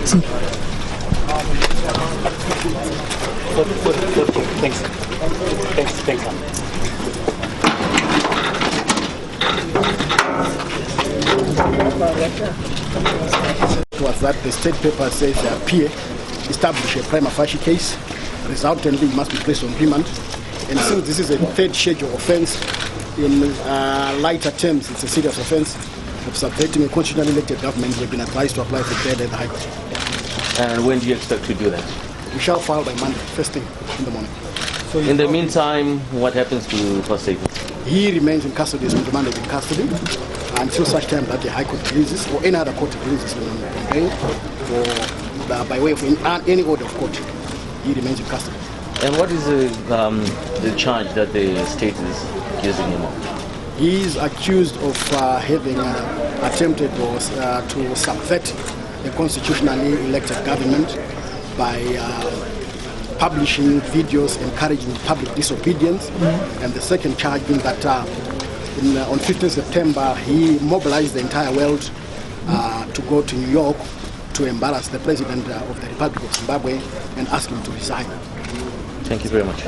Thanks. Was that the state paper says the PA establish a prima facie case, resultantly must be placed on remand. And since this is a third schedule offence, in lighter terms, it's a serious offence of subverting a constitutionally elected government. We've been advised to apply for bail at the High Court. And when do you expect to do that? We shall file by Monday, first thing in the morning. So in the meantime, what happens to Pastor? He remains in custody, is remanded in custody until such time that the High Court releases or any other court releases him on bail or by way of any order of court. He remains in custody. And what is the charge that the state is accusing him of? He is accused of having attempted to subvert the constitutionally elected government by publishing videos encouraging public disobedience. And the second charge being that on 15 September he mobilized the entire world to go to New York to embarrass the President of the Republic of Zimbabwe and ask him to resign. Thank you very much.